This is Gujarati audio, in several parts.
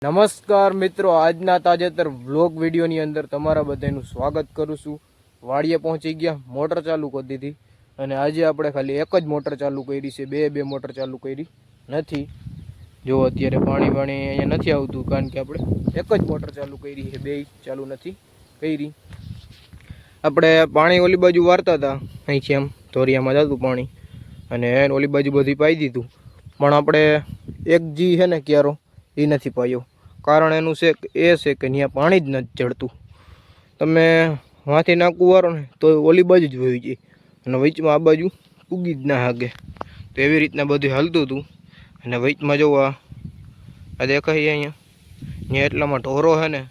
નમસ્કાર મિત્રો, આજના તાજેતર વ્લોગ વિડીયોની અંદર તમારા બધાનું સ્વાગત કરું છું। વાડીએ પહોંચી ગયા, મોટર ચાલુ કરી દીધી અને આજે આપણે ખાલી એક જ મોટર ચાલુ કરી છે, બે મોટર ચાલુ કરી નથી। જો અત્યારે પાણી અહીંયા નથી આવતું કારણ કે આપણે એક જ મોટર ચાલુ કરી છે, બે ચાલુ નથી કરી। આપણે પાણી ઓલી બાજુ વારતા હતા, અહીંથી આમ ધોરિયામાં જતું પાણી અને ઓલી બાજુ બધી પાઈ દીધું, પણ આપણે એક જી છે ને ક્યારો એ નથી પાયો। કારણ એનું છે એ છે કે ત્યાં પાણી જ નથી ચડતું। તમે વાંથી નાખવું વારો ને તો ઓલી બાજુ જ વહી જાય અને વચમાં આ બાજુ ઉગી જ ના હાગે। તો એવી રીતના બધું હાલતું હતું અને વચમાં જોવા આ દેખાય અહીંયા ત્યાં એટલામાં ઢોરો છે ને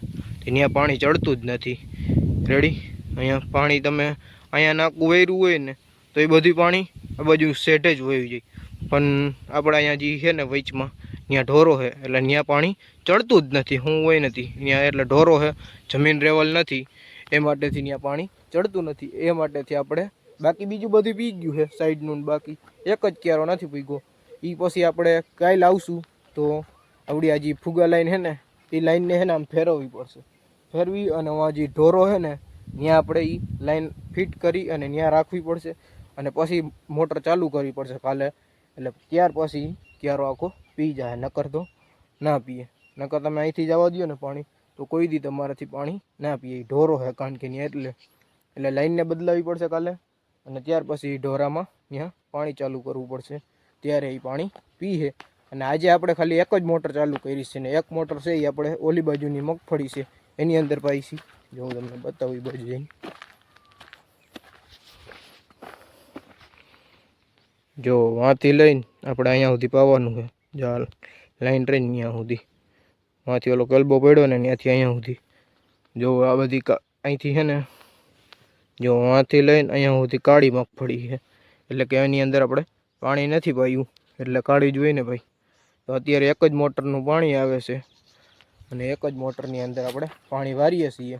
ત્યાં પાણી ચડતું જ નથી। રેડી, અહીંયા પાણી તમે અહીંયા નાખવું વેર્યું હોય ને તો એ બધું પાણી આ બાજુ સેટે જ વહી જાય, પણ આપણે અહીંયા જે છે ને વચમાં ત્યાં ઢોરો છે એટલે ત્યાં પાણી ચડતું જ નથી। હું હોય નથી ત્યાં એટલે ઢોરો છે, જમીન લેવલ નથી એ માટેથી ત્યાં પાણી ચડતું નથી। એ માટેથી આપણે બાકી બીજું બધું પી ગયું છે સાઈડનું, બાકી એક જ ક્યારો નથી પીગો। એ પછી આપણે કાલે આવશું તો આવડી આ જે ફુગા લાઈન છે ને એ લાઈનને છે ને આમ ફેરવવી પડશે, ફેરવી અને આ જે ઢોરો છે ને ત્યાં આપણે એ લાઈન ફિટ કરી અને ત્યાં રાખવી પડશે અને પછી મોટર ચાલુ કરવી પડશે કાલે, એટલે ત્યાર પછી ક્યારો આખો પી જાય, નકર તો ના પીએ। નકર તમે અહીંથી જવા દો ને પાણી તો કોઈ દી તમારાથી પાણી ના પીએ। ઢોરો છે કારણ કે ત્યાં એટલે લાઈનને બદલાવી પડશે કાલે અને ત્યાર પછી ઢોરામાં ત્યાં પાણી ચાલુ કરવું પડશે, ત્યારે એ પાણી પીએ। અને આજે આપણે ખાલી એક જ મોટર ચાલુ કરી છે ને એક મોટર છે એ આપણે ઓલી બાજુની મગફળી છે એની અંદર પાઈ છે। જો હું તમને બતાવું એ બાજુ જઈને, જો વાંથી લઈને આપણે અહીંયા સુધી પાવાનું છે। જાલ લાઈન ટ્રેન ત્યાં સુધી, વાંથી ઓલો કલબો પડ્યો ને ત્યાંથી અહીંયા સુધી, જો આ બધી અહીંથી છે ને જો વાંથી લઈને અહીંયા સુધી કાળી મગફળી છે, એટલે કે એની અંદર આપણે પાણી નથી પાયું એટલે કાળી જ હોય ને ભાઈ। તો અત્યારે એક જ મોટરનું પાણી આવે છે અને એક જ મોટરની અંદર આપણે પાણી વારીએ છીએ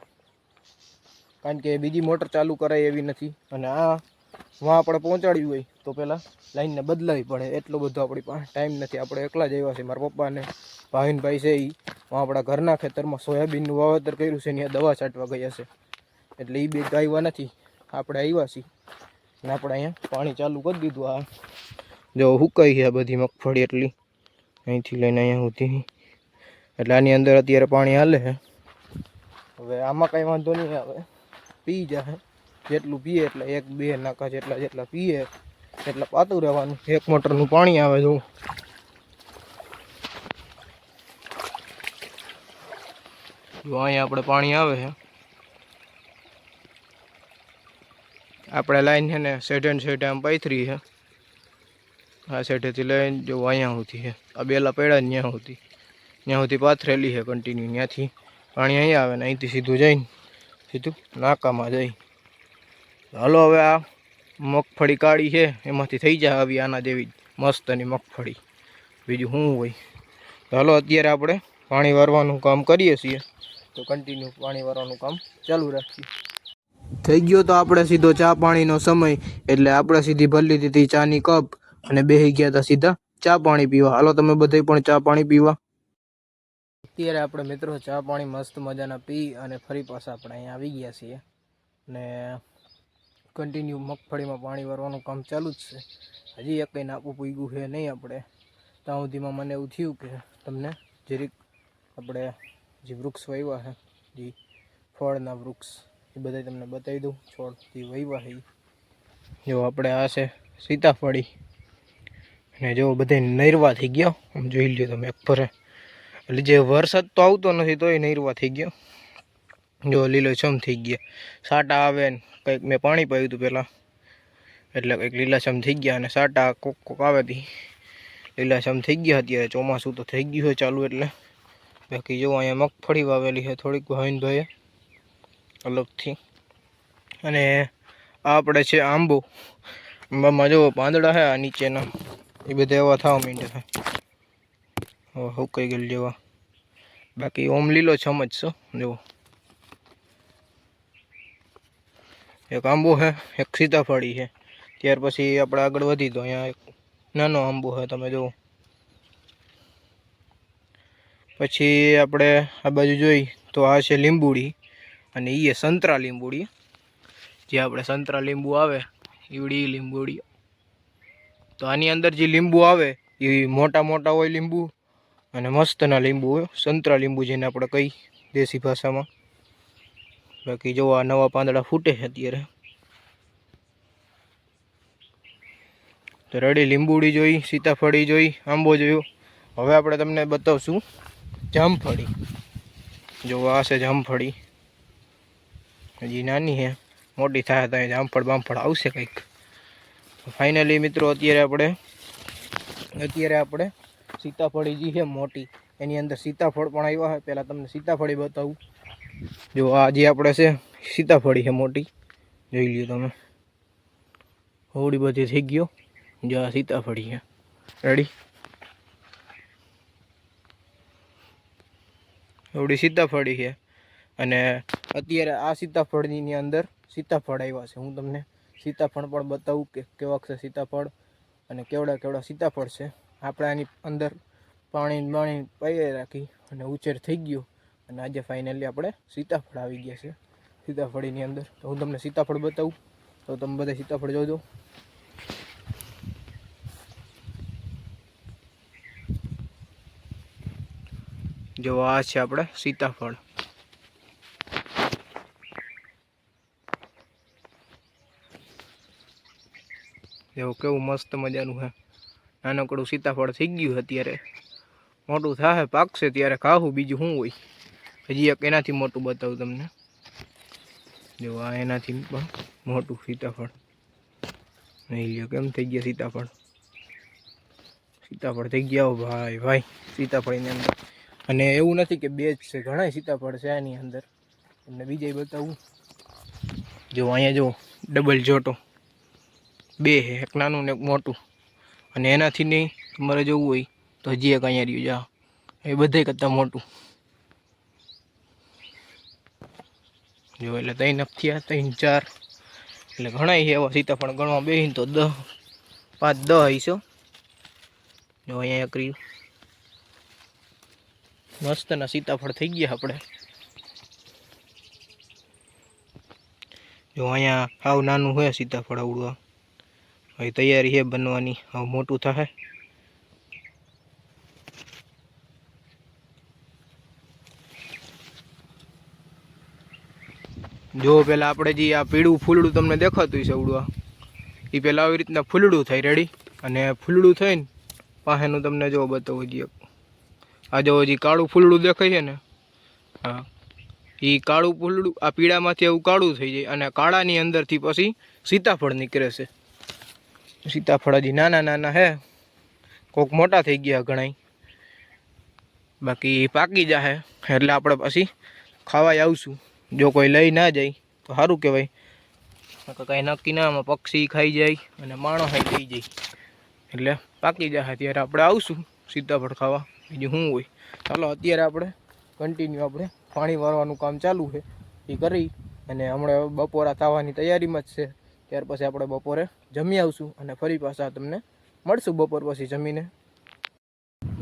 કારણ કે બીજી મોટર ચાલુ કરાય એવી નથી અને આ વાં આપણે પહોંચાડ્યું હોય તો પહેલાં લાઈનને બદલાવી પડે, એટલો બધો આપણી પાસે ટાઈમ નથી। આપણે એકલા જ આવ્યા છે, મારા પપ્પાને ભાવિનભાઈ છે એ આપણા ઘરના ખેતરમાં સોયાબીનનું વાવેતર કર્યું છે, ત્યાં દવા છાંટવા ગયા છે એટલે એ બે આવ્યા નથી, આપણે આવ્યા છીએ અને આપણે અહીંયા પાણી ચાલુ કરી દીધું। આ જો હુકાઈ છે બધી મગફળી એટલી અહીંથી લઈને અહીંયા સુધી, એટલે આની અંદર અત્યારે પાણી હાલે છે। હવે આમાં કાંઈ વાંધો નહીં આવે, પી જાય જેટલું પીએ એટલે એક બે નાકા જેટલા પીએ એટલે પાતું રહેવાનું। એક મોટરનું પાણી આવે જો અહીંયા આપણે પાણી આવે છે, આપણે લાઈન છે ને સેઢે આમ પાથરી છે, આ સેઢેથી લઈને જો અહીંયા સુધી છે, આ બેલા પડ્યા ને ત્યાં સુધી પાથરેલી છે કન્ટિન્યુ, ત્યાંથી પાણી અહીંયા આવે ને અહીંથી સીધું જઈને સીધું નાકામાં જાય। હાલો હવે આ મગફળી કાળી છે એમાંથી થઈ જાય આવી આના જેવી મસ્તની મગફળી, બીજું શું હોય। હાલો અત્યારે આપણે પાણી વારવાનું કામ કરીએ છીએ તો કન્ટિન્યુ પાણી વારવાનું કામ ચાલુ રાખીએ। થઈ ગયો તો આપણે સીધો ચા પાણીનો સમય, એટલે આપણે સીધી ભરી દીધી ચાની કપ અને બેસી ગયા હતા સીધા ચા પાણી પીવા। હાલો તમે બધા પણ ચા પાણી પીવા। અત્યારે આપણે મિત્રો ચા પાણી મસ્ત મજાના પી અને ફરી પાછા આપણે અહીંયા આવી ગયા છીએ અને કન્ટિન્યુ મગફળીમાં પાણી વારવાનું કામ ચાલુ જ છે। હજી એક કંઈ નાપું પૂગ્યું છે નહીં આપણે, ત્યાં સુધીમાં મને એવું થયું કે તમને જરીક આપણે જે વૃક્ષ વાવ્યા છે, જે ફળના વૃક્ષ એ બધા તમને બતાવી દઉં। છોડ જે વાવ્યા છે જો આપણે આ છે સીતાફળી અને જો બધા નૈરવા થઈ ગયા, આમ જોઈ લ્યો તમે એક ફરે, એટલે જે વરસાદ તો આવતો નથી તોય નૈરવા થઈ ગયો, જો લીલોછમ થઈ ગયા, સાટા આવે ને કંઈક મેં પાણી પાયું હતું પહેલાં એટલે કંઈક લીલાછમ થઈ ગયા અને સાટા કોક આવે હતી લીલાછમ થઈ ગયા। અત્યારે ચોમાસું તો થઈ ગયું છે ચાલુ, એટલે બાકી જો અહીંયા મગફળી વાવેલી છે થોડીક ભાવિનભાઈએ અલગથી, અને આ આપણે છે આંબો, આંબામાં જો પાંદડા છે આ નીચેના એ બધા એવા થવા માંડ્યા છે, હવે હુકાઈ ગયેલ જેવા, બાકી ઓમ લીલોછમ જ છો। જો એક આંબો છે, એક સીતાફળી છે, ત્યાર પછી આપણે આગળ વધી તો અહીંયા એક નાનો આંબો છે તમે જુઓ, પછી આપણે આ બાજુ જોઈ તો આ છે લીંબુડી અને એ સંતરા લીંબુડી, જે આપણે સંતરા લીંબુ આવે ઈવડી લીંબુડી. તો આની અંદર જે લીંબુ આવે એ મોટા મોટા હોય લીંબુ અને મસ્તના લીંબુ હોય, સંતરા લીંબુ જેને આપણે કહી દેશી ભાષામાં. બાકી જો આ નવા પાંદડા ફૂટે છે અત્યારે. તો રેડી લીંબુડી જોઈ, સીતાફળી જોઈ, આંબો જોયો. હવે આપણે તમને બતાવશું જામફળી. જો આ છે જામફળી, હજી નાની છે, મોટી થાય તો જામફળ બામફળ આવશે કંઈક. ફાઇનલી મિત્રો અત્યારે આપણે સીતાફળી જે છે મોટી, એની અંદર સીતાફળ પણ આવ્યા છે. પહેલાં તમને સીતાફળી બતાવું. જો આ જે આપણે છે સીતાફળી છે મોટી, જોઈ લ્યો તમે. હોળી બધી થઈ ગયો. જો આ સીતાફળી છે, રેડી. એવડી સીતાફળી છે. અને અત્યારે આ સીતાફળની અંદર સીતાફળ આવ્યા છે. હું તમને સીતાફળ પણ બતાવું કે કેવા છે સીતાફળ અને કેવડા સીતાફળ છે. આપણે આની અંદર પાણી પાઈ રાખી અને ઉછેર થઈ ગયો અને આજે ફાઇનલી આપણે સીતાફળ આવી ગયા છે સીતાફળીની અંદર. તો હું તમને સીતાફળ બતાવું, તો તમે બધા સીતાફળ જોજો. જો આ છે આપણે સીતાફળ. જો કેવું મસ્ત મજાનું છે. નાનકડું સીતાફળ થઈ ગયું. અત્યારે મોટું થાય પાકશે ત્યારે ખાવું, બીજું શું હોય. હજી એક એનાથી મોટું બતાવું તમને. જો આ એનાથી પણ મોટું સીતાફળ. નહીં લ્યો કેમ થઈ ગયા સીતાફળ. સીતાફળ થઈ ગયા ભાઈ સીતાફળની અંદર. અને એવું નથી કે બે જ છે, ઘણા સીતાફળ છે આની અંદર. તમને બીજે બતાવું. જો અહીંયા જો ડબલ જોટો બે છે, એક નાનું ને એક મોટું. અને એનાથી નહીં તમારે જોવું હોય તો હજી એક અહીંયા રહ્યું. જા એ બધે કરતાં મોટું. જો એટલે 3 થયા, 3 4 એટલે ઘણા છે એવા સીતાફળ. ગણવા બેસીને તો 10 5 10 હશે. જો અહીંયા એક રહ્યું. મસ્તના સીતાફળ થઈ ગયા આપણે. જો અહીંયા હાવ નાનું હોય સીતાફળ આવડું. હવે તૈયારી છે બનવાની, હવે મોટું થાય. જો પેલા આપણે જે આ પીળું ફૂલડું તમને દેખાતું છે આવડું, એ પેલા આવી રીતના ફૂલડું થાય, રેડી. અને ફૂલડું થઈને પાસેનું તમને જો બતાવું જોઈએ. આ જો હજી કાળું ફૂલડું દેખાય છે ને, હા એ કાળું ફૂલડું આ પીળામાંથી એવું કાળું થઈ જાય. અને કાળાની અંદરથી પછી સીતાફળ નીકળે છે. સીતાફળ હજી નાના નાના હે, કોક મોટા થઈ ગયા ઘણાય. બાકી પાકી જાહે એટલે આપણે પછી ખાવાય આવશું. જો કોઈ લઈ ના જાય તો સારું કહેવાય. કાંઈ નક્કી ના, આમાં પક્ષી ખાઈ જાય અને માણસ ખાઈ જાય. એટલે પાકી જાય ત્યારે આપણે આવશું સીતાફળ ખાવા, બીજું શું હોય. ચાલો અત્યારે આપણે કન્ટિન્યુ આપણે પાણી વાળવાનું કામ ચાલુ છે એ કરી અને હમણાં બપોરા થવાની તૈયારીમાં જ છે. ત્યાર પછી આપણે બપોરે જમી આવશું અને ફરી પાછા તમને મળશું બપોર પછી જમીને.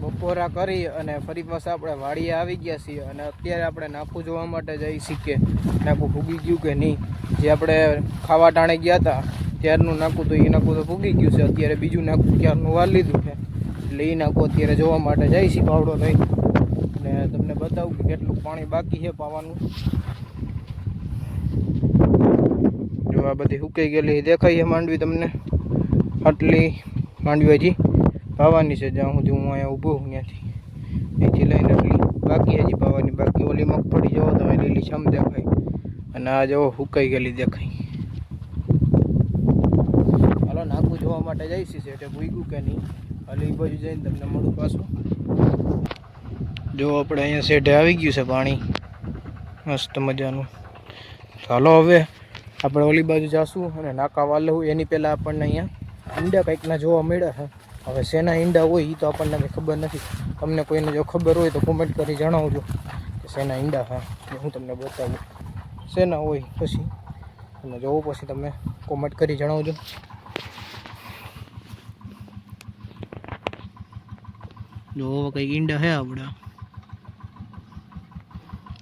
બપોરા કરી અને ફરી પાછા આપણે વાડીએ આવી ગયા છીએ. અને અત્યારે આપણે નાખું જોવા માટે જઈ છીએ કે નાખું ફૂગી ગયું કે નહીં. જે આપણે ખાવા ટાણે ગયા હતા ત્યારનું નાખું તો એ નાખું તો ફૂગી ગયું છે. અત્યારે બીજું નાખું ક્યારનું વાર લીધું છે એટલે એ નાખું અત્યારે જોવા માટે જઈ છીએ પાવડો લઈ. અને તમને બતાવું કે કેટલું પાણી બાકી છે પાવાનું. જો આ બધી સુકાઈ ગયેલી દેખાય છે માંડવી તમને. આટલી માંડવી હજી પાવાની છે. જ્યાં સુધી હું અહીંયા ઊભો હું ત્યાંથી લઈને એટલી બાકી હજી પાવાની. બાકી ઓલી મગફળી જોવો તો લીલી છમ દેખાય અને આ જો સુકાઈ ગયેલી દેખાય. હાલો નાખું જોવા માટે જઈશી છે એટલે ભૂગ્યું કે નહીં. હાલ એ બાજુ જઈને તમને મળું પાછું. જો આપણે અહીંયા શેઢે આવી ગયું છે પાણી મસ્ત મજાનું. ચાલો હવે આપણે ઓલી બાજુ જાશું અને નાકા વાળવું. એની પહેલાં આપણને અહીંયા ઈંડા કંઈકના જોવા મળ્યા છે. હવે શેના ઈંડા હોય એ તો આપણને કંઈ ખબર નથી. તમને કોઈને જો ખબર હોય તો કોમેન્ટ કરી જણાવજો કે શેના ઈંડા હા, હું તમને બતાવું. શેના હોય પછી તમે જોવો, પછી તમે કોમેન્ટ કરી જણાવજો. જો કંઈક ઈંડા છે આપણા.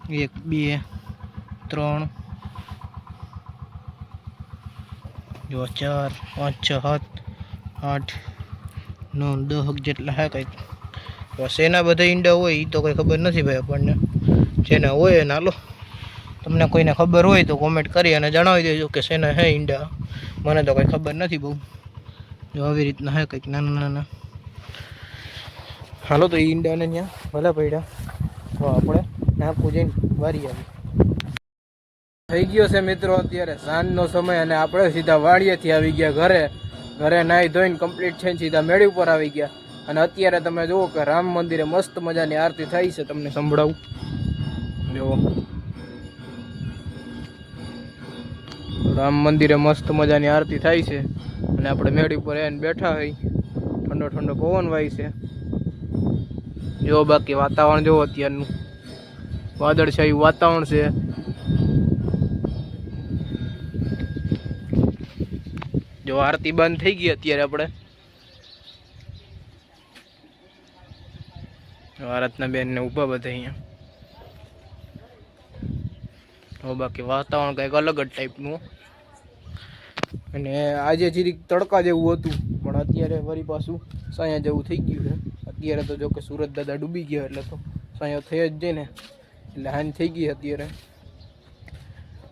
1 2 3 જો 4 5 6 7 8 9 10 જેટલા હે કંઈક. તો શેના બધા ઈંડા હોય એ તો કંઈ ખબર નથી ભાઈ આપણને. જેના હોય એને હાલો, તમને કોઈને ખબર હોય તો કોમેન્ટ કરી અને જણાવી દેજો કે શેના હે ઈંડા. મને તો કંઈ ખબર નથી બહુ. જો આવી રીતના હે કંઈક નાના નાના. હાલો તો એ ઈંડાને ત્યાં ભલે પડ્યા તો આપણે નાખવું જઈને વારી આવી. થઈ ગયો છે મિત્રો અત્યારે સાંજનો સમય અને આપણે સીધા વાડીએથી આવી ગયા ઘરે નાહી ધોઈને કમ્પ્લીટ થઈને સીધા મેળી ઉપર આવી ગયા. અને અત્યારે તમે જુઓ કે રામ મંદિરે મસ્ત મજાની આરતી થાય છે. તમને સંભળાવું જુઓ, રામ મંદિરે મસ્ત મજાની આરતી થાય છે અને આપણે મેળી ઉપર એને બેઠા હોય, ઠંડો ઠંડો પવન વાય છે. જો બાકી વાતાવરણ જુઓ અત્યારનું વાદળછાયું વાતાવરણ છે. જો આરતી બંધ થઈ ગઈ અત્યારે આપણે આરાધના બેન ને ઊભા બધા અહીંયા. હવે બાકી વાતાવરણ કંઈક અલગ જ ટાઈપનું. અને આજે જીરીક તડકા જેવું હતું પણ અત્યારે ફરી પાછું સાયા જેવું થઈ ગયું છે. અત્યારે તો જો કે સુરત દાદા ડૂબી ગયા એટલે તો સાયા થઈ જ જાય ને, એટલે હાન થઈ ગઈ અત્યારે.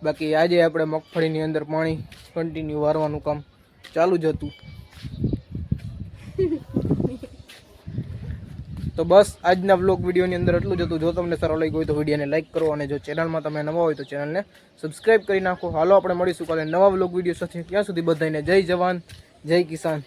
બાકી આજે આપણે મગફળીની અંદર પાણી કન્ટિન્યુ વારવાનું કામ ચાલુ જ હતું. તો બસ આજના વ્લોગ વિડીયોની અંદર એટલું જ હતું. જો તમને સારો લાગ્યો હોય તો વિડીયોને લાઈક કરો અને જો ચેનલમાં તમે નવા હોય તો ચેનલને સબસ્ક્રાઈબ કરી નાખો. હાલો આપણે મળીશું કાલે નવા વ્લોગ વિડીયો સાથે. ત્યાં સુધી બધાને જય જવાન જય કિસાન.